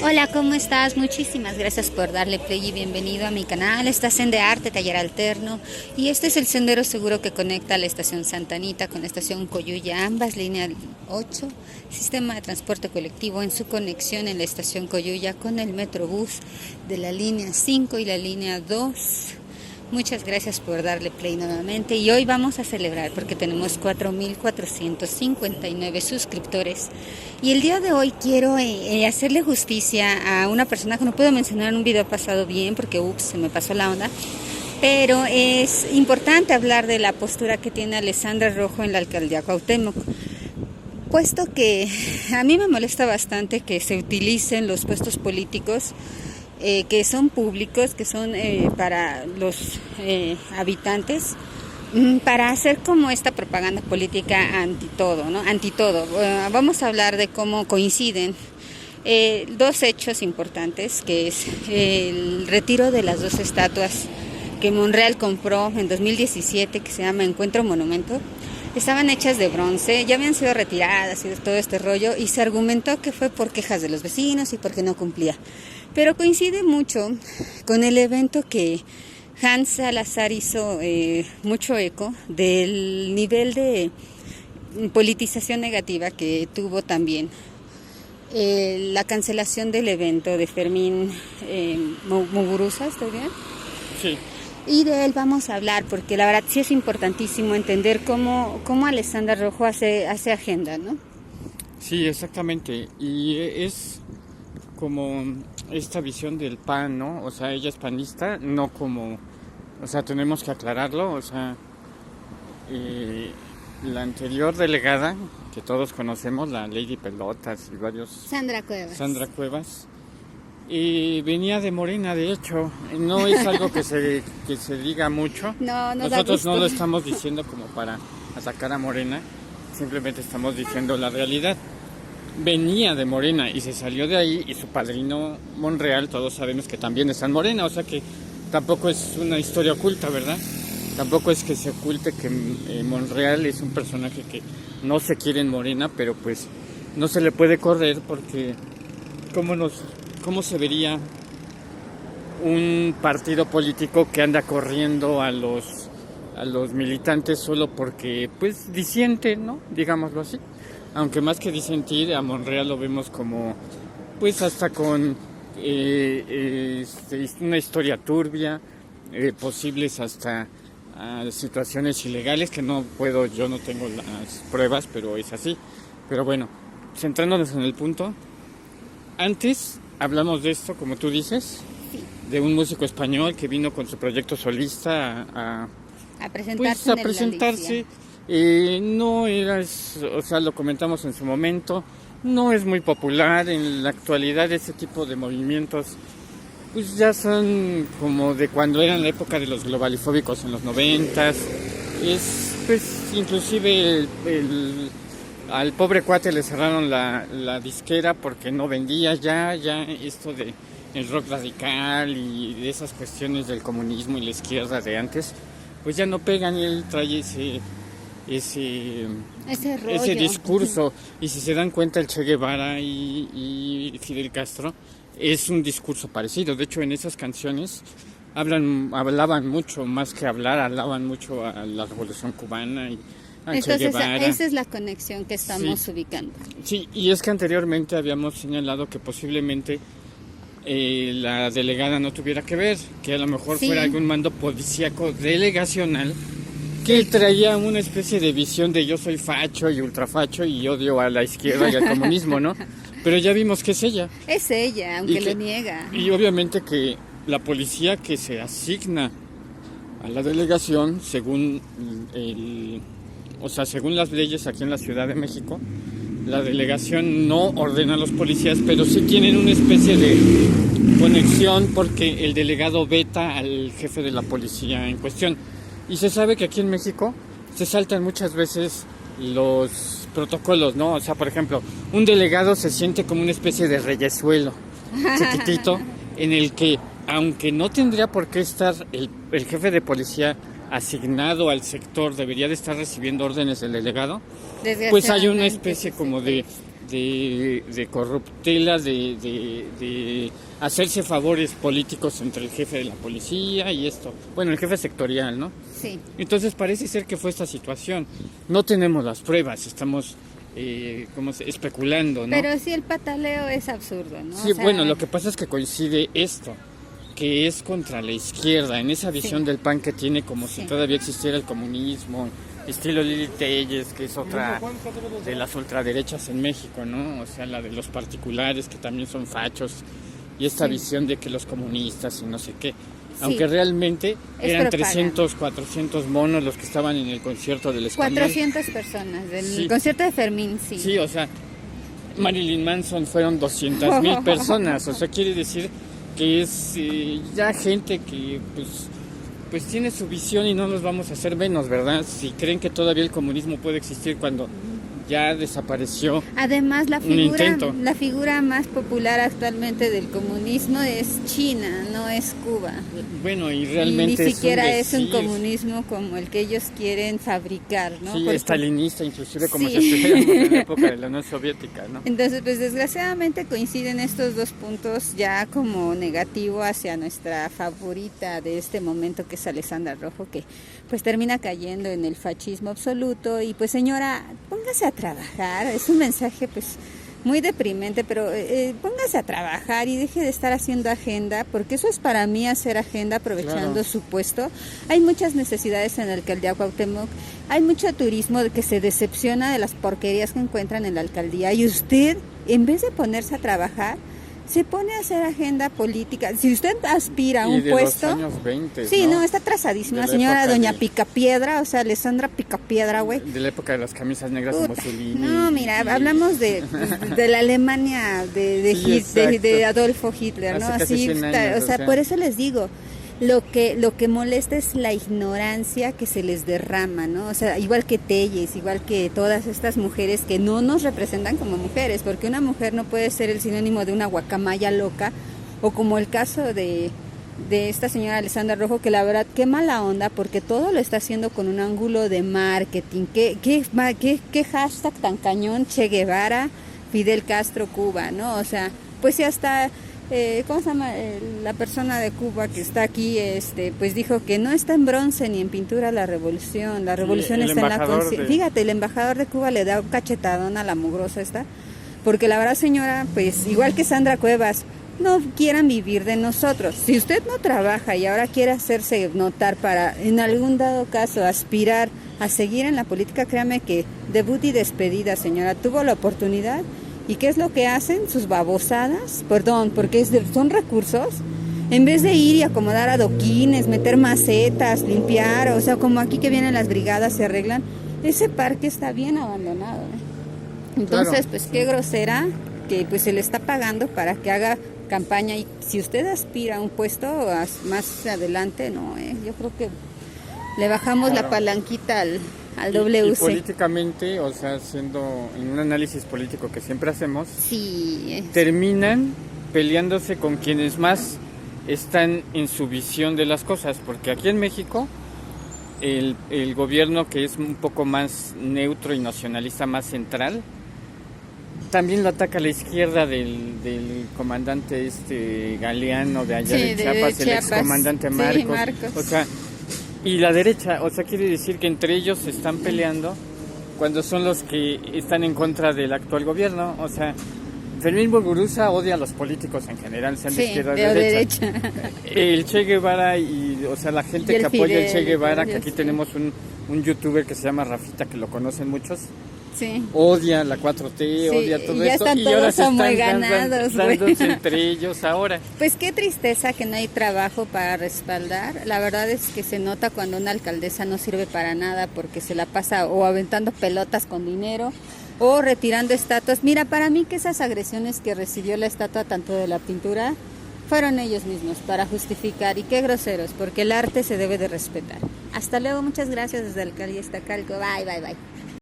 Hola, ¿cómo estás? Muchísimas gracias por darle play y bienvenido a mi canal. Estás en De Arte, Taller Alterno, y este es el sendero seguro que conecta la estación Santa Anita con la estación Coyuya, ambas línea 8, sistema de transporte colectivo en su conexión en la estación Coyuya con el Metrobús de la línea 5 y la línea 2. Muchas gracias por darle play nuevamente, y hoy vamos a celebrar porque tenemos 4,459 suscriptores, y el día de hoy quiero hacerle justicia a una persona que no puedo mencionar en un video pasado bien porque se me pasó la onda, pero es importante hablar de la postura que tiene Alessandra Rojo en la alcaldía Cuauhtémoc, puesto que a mí me molesta bastante que se utilicen los puestos políticos que son públicos, que son para los habitantes, para hacer como esta propaganda política anti todo, ¿no? Anti todo. Vamos a hablar de cómo coinciden dos hechos importantes, que es el retiro de las dos estatuas que Monreal compró en 2017, que se llama Encuentro Monumento. Estaban hechas de bronce, ya habían sido retiradas y todo este rollo, y se argumentó que fue por quejas de los vecinos y porque no cumplía. Pero coincide mucho con el evento que Hans Salazar hizo mucho eco del nivel de politización negativa que tuvo también la cancelación del evento de Fermín Muguruza, ¿estoy bien? Sí. Y de él vamos a hablar, porque la verdad sí es importantísimo entender cómo Alessandra Rojo hace agenda, ¿no? Sí, exactamente. Y es como esta visión del PAN, ¿no? O sea, ella es panista, no como... O sea, tenemos que aclararlo, o sea... la anterior delegada, que todos conocemos, la Lady Pelotas y varios... Sandra Cuevas. Y venía de Morena, de hecho, no es algo que se diga mucho. No Nosotros no lo estamos diciendo como para atacar a Morena, simplemente estamos diciendo la realidad. Venía de Morena y se salió de ahí, y su padrino Monreal, todos sabemos que también está en Morena, o sea que tampoco es una historia oculta, ¿verdad? Tampoco es que se oculte que Monreal es un personaje que no se quiere en Morena, pero pues no se le puede correr porque ¿cómo se vería un partido político que anda corriendo a los militantes solo porque pues disiente, ¿no? Digámoslo así. Aunque más que disentir, a Monreal lo vemos como pues hasta con una historia turbia, posibles hasta situaciones ilegales que yo no tengo las pruebas, pero es así. Pero bueno, centrándonos en el punto, antes hablamos de esto, como tú dices, Sí. de un músico español que vino con su proyecto solista a presentarse. No era, o sea, lo comentamos en su momento, no es muy popular en la actualidad. Ese tipo de movimientos pues ya son como de cuando eran la época de los globalifóbicos en los 90s. Es pues inclusive al pobre cuate le cerraron la disquera porque no vendía ya esto de el rock radical y de esas cuestiones del comunismo y la izquierda de antes, pues ya no pegan, y él trae ese discurso. Y si se dan cuenta, el Che Guevara y Fidel Castro es un discurso parecido. De hecho, en esas canciones hablaban mucho, más que hablaban mucho a la Revolución Cubana y Entonces, esa es la conexión que estamos ubicando. Sí, y es que anteriormente habíamos señalado que posiblemente la delegada no tuviera que ver, que a lo mejor fuera algún mando policíaco delegacional que traía una especie de visión de yo soy facho y ultrafacho y odio a la izquierda y al comunismo, ¿no? Pero ya vimos que es ella. Es ella, aunque lo niega. Y obviamente que la policía que se asigna a la delegación, según según las leyes aquí en la Ciudad de México, la delegación no ordena a los policías, pero sí tienen una especie de conexión porque el delegado veta al jefe de la policía en cuestión. Y se sabe que aquí en México se saltan muchas veces los protocolos, ¿no? O sea, por ejemplo, un delegado se siente como una especie de reyesuelo chiquitito en el que, aunque no tendría por qué estar el jefe de policía asignado al sector, debería de estar recibiendo órdenes del delegado, pues hay una especie como de de corruptela, de hacerse favores políticos entre el jefe de la policía y esto. Bueno, el jefe sectorial, ¿no? Sí. Entonces parece ser que fue esta situación. No tenemos las pruebas, estamos especulando, ¿no? Pero sí, el pataleo es absurdo, ¿no? Sí, bueno, lo que pasa es que coincide esto, que es contra la izquierda, en esa visión del PAN que tiene como si todavía existiera el comunismo, estilo Lili Telles, que es otra de las ultraderechas en México, ¿no? O sea, la de los particulares que también son fachos, y esta visión de que los comunistas y no sé qué. Aunque realmente eran 300, 400 monos los que estaban en el concierto del Español. 400 personas, del concierto de Fermín, sí. Sí, o sea, Marilyn Manson fueron 200,000 personas, o sea, quiere decir que es ya gente que pues tiene su visión y no nos vamos a hacer menos, ¿verdad? Si creen que todavía el comunismo puede existir cuando ya desapareció. Además, la figura más popular actualmente del comunismo es China, no es Cuba. Bueno, y realmente ni siquiera es un comunismo como el que ellos quieren fabricar, ¿no? Sí, estalinista, inclusive como se estuviéramos en la época de la Unión Soviética, ¿no? Entonces, pues desgraciadamente coinciden estos dos puntos ya como negativo hacia nuestra favorita de este momento, que es Alessandra Rojo, que pues termina cayendo en el fascismo absoluto. Y pues señora, póngase a trabajar. Es un mensaje pues muy deprimente, pero póngase a trabajar y deje de estar haciendo agenda, porque eso es para mí hacer agenda aprovechando su puesto. Hay muchas necesidades en la alcaldía Cuauhtémoc, hay mucho turismo que se decepciona de las porquerías que encuentran en la alcaldía, y usted, en vez de ponerse a trabajar, se pone a hacer agenda política. Si usted aspira a un puesto... De los años 20, sí, no, está atrasadísima, señora doña Picapiedra, o sea, Alessandra Picapiedra, güey. De la época de las camisas negras de Mussolini. No, mira, hablamos de la Alemania de Adolfo Hitler, ¿no? Así, años, o sea, por eso les digo, lo que molesta es la ignorancia que se les derrama, ¿no? O sea, igual que Telles, igual que todas estas mujeres que no nos representan como mujeres, porque una mujer no puede ser el sinónimo de una guacamaya loca, o como el caso de esta señora Alessandra Rojo, que la verdad, qué mala onda, porque todo lo está haciendo con un ángulo de marketing. ¿Qué hashtag tan cañón? Che Guevara, Fidel Castro, Cuba, ¿no? O sea, pues ya está... ¿cómo se llama? La persona de Cuba que está aquí, pues dijo que no está en bronce ni en pintura la revolución está en la conciencia. Fíjate, el embajador de Cuba le da un cachetadón a la mugrosa esta, porque la verdad, señora, pues igual que Sandra Cuevas, no quieran vivir de nosotros. Si usted no trabaja y ahora quiere hacerse notar para, en algún dado caso, aspirar a seguir en la política, créame que debut y despedida, señora, tuvo la oportunidad. ¿Y qué es lo que hacen? Sus babosadas, perdón, porque son recursos, en vez de ir y acomodar adoquines, meter macetas, limpiar, o sea, como aquí que vienen las brigadas, se arreglan, ese parque está bien abandonado, ¿eh? Entonces, pues qué grosera que pues se le está pagando para que haga campaña, y si usted aspira a un puesto más adelante, no, yo creo que le bajamos la palanquita al WC. Y políticamente, o sea, haciendo en un análisis político que siempre hacemos, terminan peleándose con quienes más están en su visión de las cosas, porque aquí en México el gobierno, que es un poco más neutro y nacionalista, más central, también lo ataca a la izquierda del comandante Galeano de allá de Chiapas, el excomandante Marcos. O sea, y la derecha, o sea, quiere decir que entre ellos se están peleando cuando son los que están en contra del actual gobierno. O sea, Fermín Muguruza odia a los políticos en general, sean de izquierda o de derecha. El Che Guevara o sea, la gente que apoya el Che Guevara, que aquí tenemos un youtuber que se llama Rafita, que lo conocen muchos. Sí. Odia la 4T, odia todo ya esto, y ahora se están dándose entre ellos ahora. Pues qué tristeza que no hay trabajo para respaldar. La verdad es que se nota cuando una alcaldesa no sirve para nada, porque se la pasa o aventando pelotas con dinero o retirando estatuas. Mira, para mí que esas agresiones que recibió la estatua, tanto de la pintura, fueron ellos mismos para justificar, y qué groseros, porque el arte se debe de respetar. Hasta luego, muchas gracias desde Alcaldía Iztacalco. Bye, bye, bye.